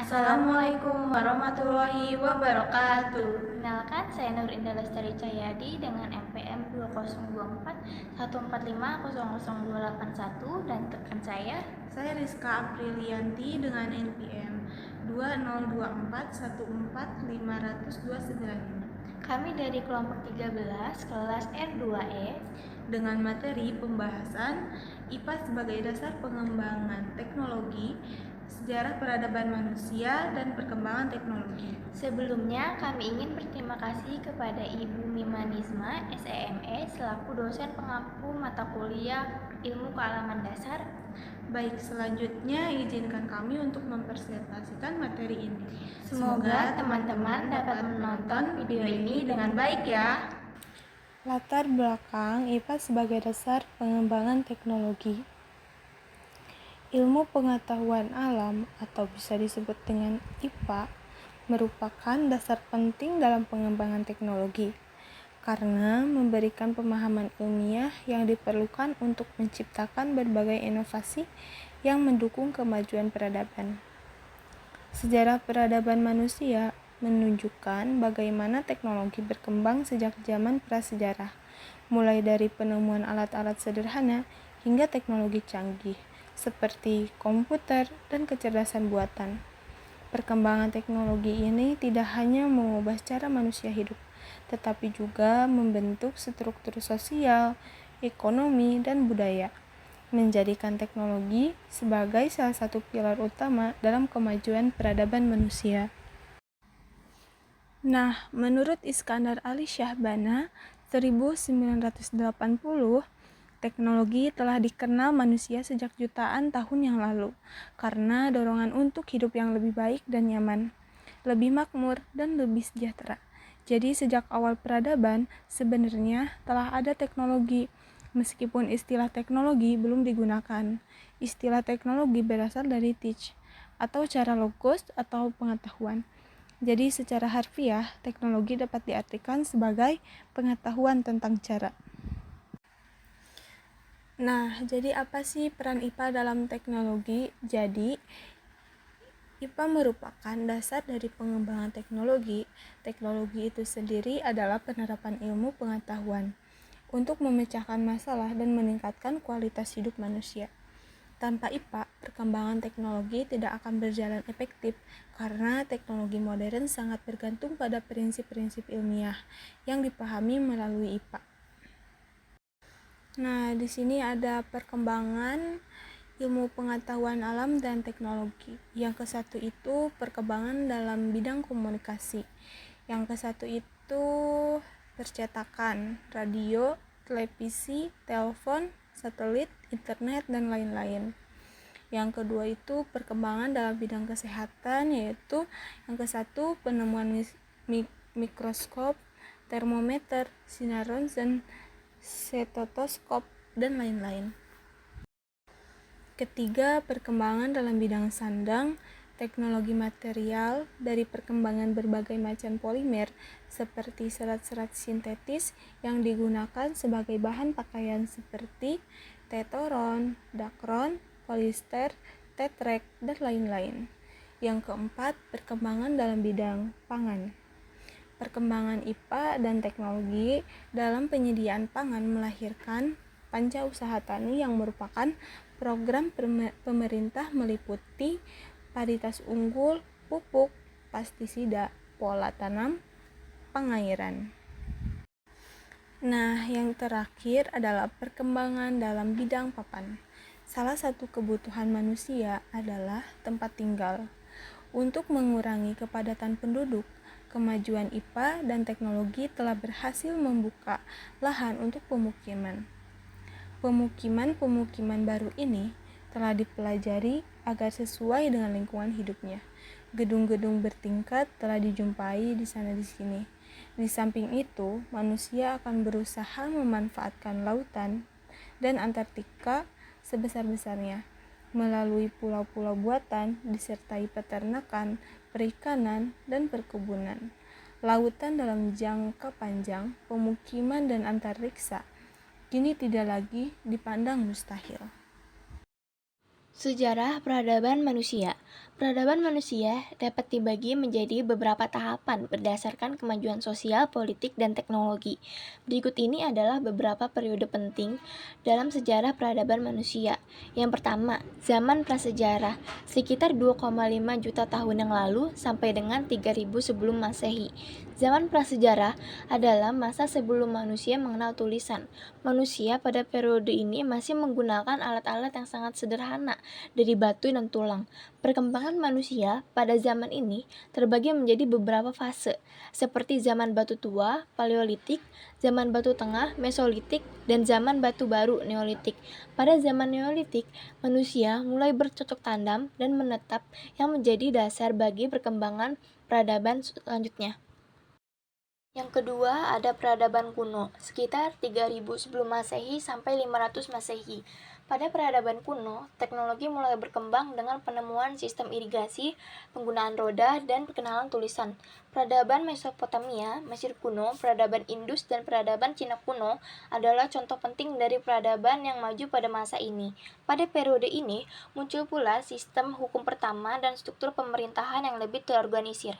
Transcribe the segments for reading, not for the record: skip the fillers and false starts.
Assalamualaikum warahmatullahi wabarakatuh. Kenalkan, saya Nur Indah Lestari Cahyadi dengan NPM 2024 144500081 dan rekan Saya Rizka Aprilianti dengan NPM 2024 1450295. kami dari kelompok 13 kelas R2E Dengan materi pembahasan IPA sebagai dasar pengembangan teknologi, sejarah peradaban manusia, dan perkembangan teknologi. Sebelumnya, kami ingin berterima kasih kepada Ibu Mimanisma, SEME, selaku dosen pengampu mata kuliah Ilmu Kealaman Dasar. Baik, selanjutnya izinkan kami untuk mempresentasikan materi ini. Semoga teman-teman dapat menonton video ini dengan baik ya. Latar belakang IPA sebagai dasar pengembangan teknologi. Ilmu pengetahuan alam atau bisa disebut dengan IPA merupakan dasar penting dalam pengembangan teknologi karena memberikan pemahaman ilmiah yang diperlukan untuk menciptakan berbagai inovasi yang mendukung kemajuan peradaban. Sejarah peradaban manusia menunjukkan bagaimana teknologi berkembang sejak zaman prasejarah, mulai dari penemuan alat-alat sederhana hingga teknologi canggih seperti komputer dan kecerdasan buatan. Perkembangan teknologi ini tidak hanya mengubah cara manusia hidup, tetapi juga membentuk struktur sosial, ekonomi, dan budaya, menjadikan teknologi sebagai salah satu pilar utama dalam kemajuan peradaban manusia. Nah, menurut Iskandar Ali Syahbana 1980, teknologi telah dikenal manusia sejak jutaan tahun yang lalu karena dorongan untuk hidup yang lebih baik dan nyaman, lebih makmur, dan lebih sejahtera. Jadi sejak awal peradaban sebenarnya telah ada teknologi, meskipun istilah teknologi belum digunakan. Istilah teknologi berasal dari teach, atau cara logos atau pengetahuan. Jadi secara harfiah, teknologi dapat diartikan sebagai pengetahuan tentang cara. Nah, jadi apa sih peran IPA dalam teknologi? Jadi, IPA merupakan dasar dari pengembangan teknologi. Teknologi itu sendiri adalah penerapan ilmu pengetahuan untuk memecahkan masalah dan meningkatkan kualitas hidup manusia. Tanpa IPA, perkembangan teknologi tidak akan berjalan efektif karena teknologi modern sangat bergantung pada prinsip-prinsip ilmiah yang dipahami melalui IPA. Nah, di sini ada perkembangan ilmu pengetahuan alam dan teknologi. Yang ke-1 itu perkembangan dalam bidang komunikasi. Yang ke-1 itu percetakan, radio, televisi, telepon, satelit, internet, dan lain-lain. Yang kedua itu perkembangan dalam bidang kesehatan, yaitu yang ke-1 penemuan mikroskop, termometer, sinar ronsen, stetoskop, dan lain-lain. Ketiga, perkembangan dalam bidang sandang, teknologi material dari perkembangan berbagai macam polimer seperti serat-serat sintetis yang digunakan sebagai bahan pakaian seperti tetoron, dakron, polister, tetrek, dan lain-lain. Yang keempat, perkembangan dalam bidang pangan. Perkembangan IPA dan teknologi dalam penyediaan pangan melahirkan Panca Usaha Tani yang merupakan program pemerintah meliputi paritas unggul, pupuk, pestisida, pola tanam, pengairan. Nah, yang terakhir adalah perkembangan dalam bidang papan. Salah satu kebutuhan manusia adalah tempat tinggal. Untuk mengurangi kepadatan penduduk, kemajuan IPA dan teknologi telah berhasil membuka lahan untuk pemukiman. Pemukiman baru ini telah dipelajari agar sesuai dengan lingkungan hidupnya. Gedung-gedung bertingkat telah dijumpai di sana di sini. Di samping itu, manusia akan berusaha memanfaatkan lautan dan Antartika sebesar-besarnya melalui pulau-pulau buatan disertai peternakan, perikanan, dan perkebunan. Lautan dalam jangka panjang, pemukiman dan antariksa kini tidak lagi dipandang mustahil. Sejarah peradaban manusia. Peradaban manusia dapat dibagi menjadi beberapa tahapan berdasarkan kemajuan sosial, politik, dan teknologi. Berikut ini adalah beberapa periode penting dalam sejarah peradaban manusia. Yang pertama, zaman prasejarah, sekitar 2,5 juta tahun yang lalu sampai dengan 3000 sebelum Masehi. Zaman prasejarah adalah masa sebelum manusia mengenal tulisan. Manusia pada periode ini masih menggunakan alat-alat yang sangat sederhana dari batu dan tulang. Perkembangan manusia pada zaman ini terbagi menjadi beberapa fase, seperti zaman batu tua, Paleolitik, zaman batu tengah, Mesolitik, dan zaman batu baru, Neolitik. Pada zaman Neolitik, manusia mulai bercocok tanam dan menetap yang menjadi dasar bagi perkembangan peradaban selanjutnya. Yang kedua ada peradaban kuno, sekitar 3000 sebelum Masehi sampai 500 Masehi. Pada peradaban kuno, teknologi mulai berkembang dengan penemuan sistem irigasi, penggunaan roda, dan perkenalan tulisan. Peradaban Mesopotamia, Mesir kuno, peradaban Indus, dan peradaban Cina kuno adalah contoh penting dari peradaban yang maju pada masa ini. Pada periode ini, muncul pula sistem hukum pertama dan struktur pemerintahan yang lebih terorganisir.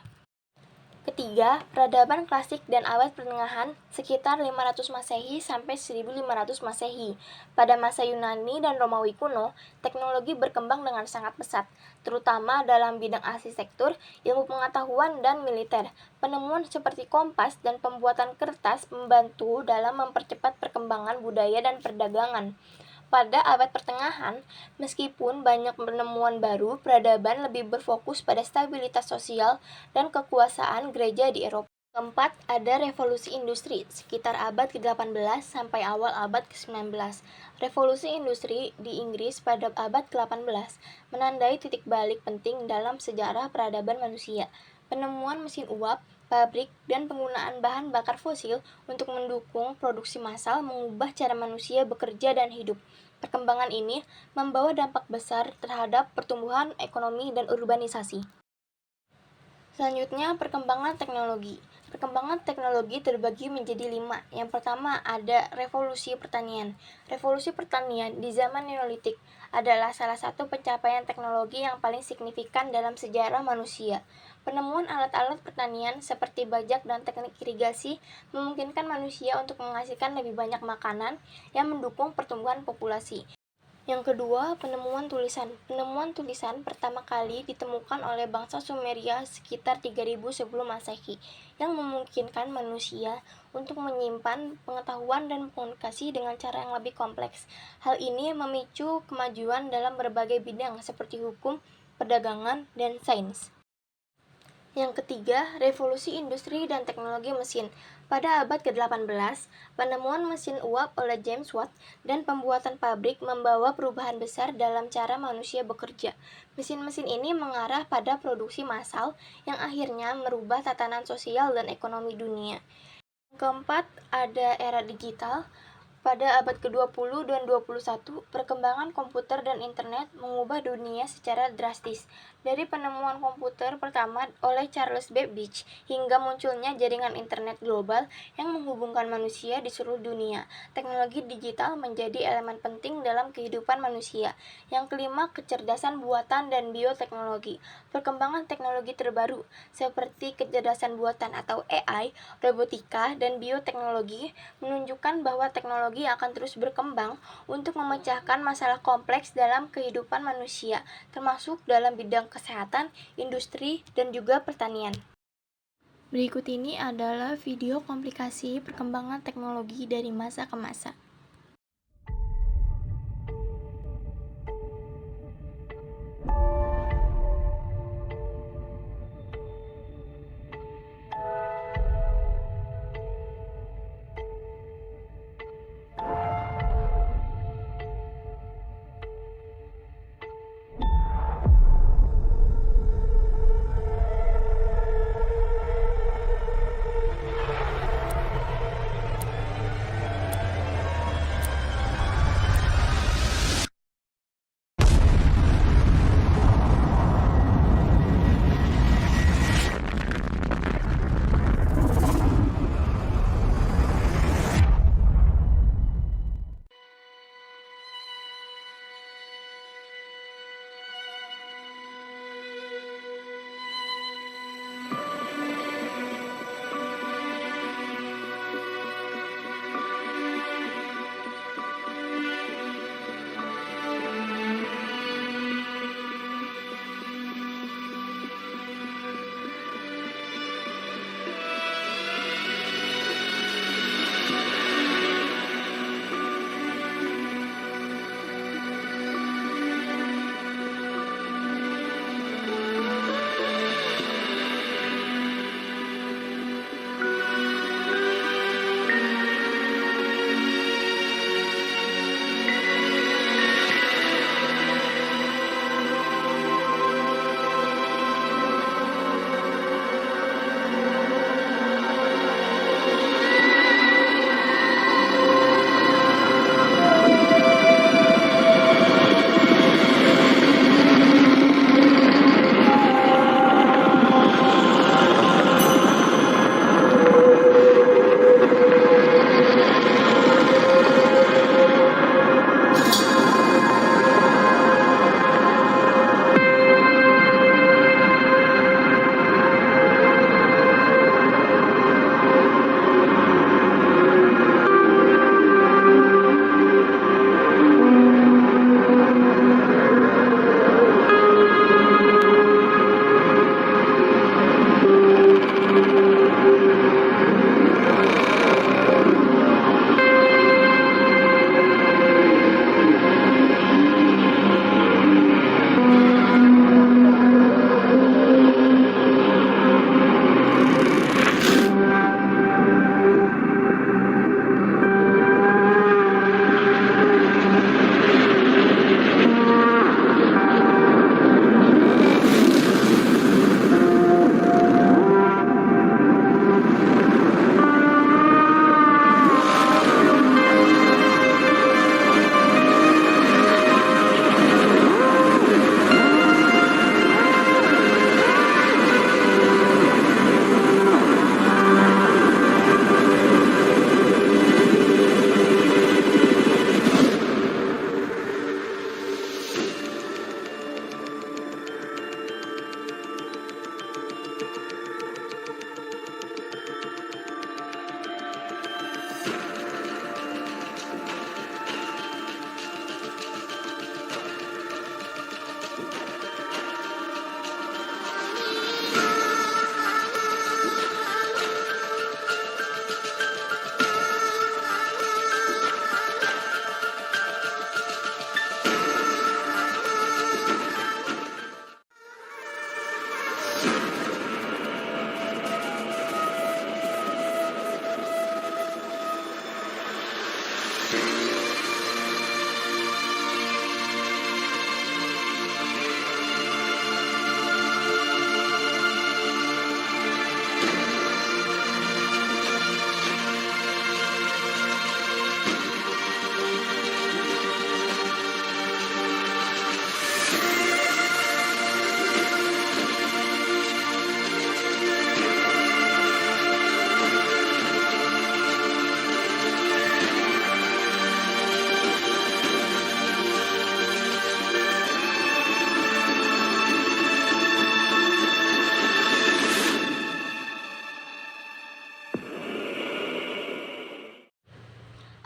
Ketiga, peradaban klasik dan abad pertengahan sekitar 500 Masehi sampai 1500 Masehi. Pada masa Yunani dan Romawi kuno, teknologi berkembang dengan sangat pesat, terutama dalam bidang arsitektur, ilmu pengetahuan, dan militer. Penemuan seperti kompas dan pembuatan kertas membantu dalam mempercepat perkembangan budaya dan perdagangan. Pada abad pertengahan, meskipun banyak penemuan baru, peradaban lebih berfokus pada stabilitas sosial dan kekuasaan gereja di Eropa. Keempat, ada revolusi industri sekitar abad ke-18 sampai awal abad ke-19. Revolusi industri di Inggris pada abad ke-18 menandai titik balik penting dalam sejarah peradaban manusia. Penemuan mesin uap, pabrik, dan penggunaan bahan bakar fosil untuk mendukung produksi massal mengubah cara manusia bekerja dan hidup. Perkembangan ini membawa dampak besar terhadap pertumbuhan ekonomi dan urbanisasi. Selanjutnya, perkembangan teknologi. Perkembangan teknologi terbagi menjadi 5. Yang pertama ada revolusi pertanian. Revolusi pertanian di zaman Neolitik adalah salah satu pencapaian teknologi yang paling signifikan dalam sejarah manusia. Penemuan alat-alat pertanian seperti bajak dan teknik irigasi memungkinkan manusia untuk menghasilkan lebih banyak makanan yang mendukung pertumbuhan populasi. Yang kedua, penemuan tulisan. Penemuan tulisan pertama kali ditemukan oleh bangsa Sumeria sekitar 3000 sebelum Masehi, yang memungkinkan manusia untuk menyimpan pengetahuan dan komunikasi dengan cara yang lebih kompleks. Hal ini memicu kemajuan dalam berbagai bidang seperti hukum, perdagangan, dan sains. Yang ketiga, revolusi industri dan teknologi mesin. Pada abad ke-18, penemuan mesin uap oleh James Watt dan pembuatan pabrik membawa perubahan besar dalam cara manusia bekerja. Mesin-mesin ini mengarah pada produksi massal yang akhirnya merubah tatanan sosial dan ekonomi dunia. Yang keempat, ada era digital. Pada abad ke-20 dan 21, perkembangan komputer dan internet mengubah dunia secara drastis. Dari penemuan komputer pertama oleh Charles Babbage hingga munculnya jaringan internet global yang menghubungkan manusia di seluruh dunia, teknologi digital menjadi elemen penting dalam kehidupan manusia. Yang kelima, kecerdasan buatan dan bioteknologi. Perkembangan teknologi terbaru seperti kecerdasan buatan atau AI, robotika, dan bioteknologi menunjukkan bahwa teknologi akan terus berkembang untuk memecahkan masalah kompleks dalam kehidupan manusia, termasuk dalam bidang kesehatan, industri, dan juga pertanian. Berikut ini adalah video komplikasi perkembangan teknologi dari masa ke masa.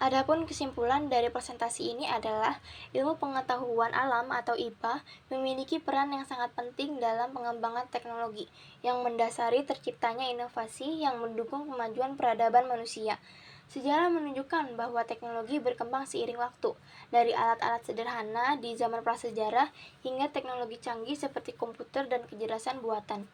Adapun kesimpulan dari presentasi ini adalah ilmu pengetahuan alam atau IPA memiliki peran yang sangat penting dalam pengembangan teknologi yang mendasari terciptanya inovasi yang mendukung kemajuan peradaban manusia. Sejarah menunjukkan bahwa teknologi berkembang seiring waktu, dari alat-alat sederhana di zaman prasejarah hingga teknologi canggih seperti komputer dan kecerdasan buatan.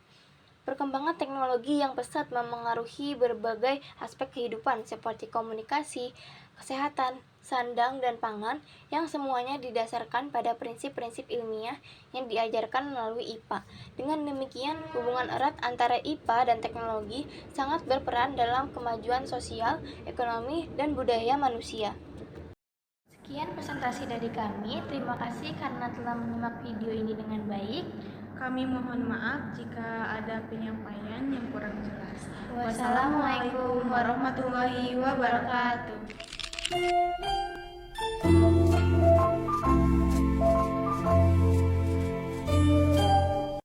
Perkembangan teknologi yang pesat memengaruhi berbagai aspek kehidupan seperti komunikasi, kesehatan, sandang, dan pangan yang semuanya didasarkan pada prinsip-prinsip ilmiah yang diajarkan melalui IPA. Dengan demikian, hubungan erat antara IPA dan teknologi sangat berperan dalam kemajuan sosial, ekonomi, dan budaya manusia. Sekian presentasi dari kami. Terima kasih karena telah menyimak video ini dengan baik. Kami mohon maaf jika ada penyampaian yang kurang jelas. Wassalamualaikum warahmatullahi wabarakatuh.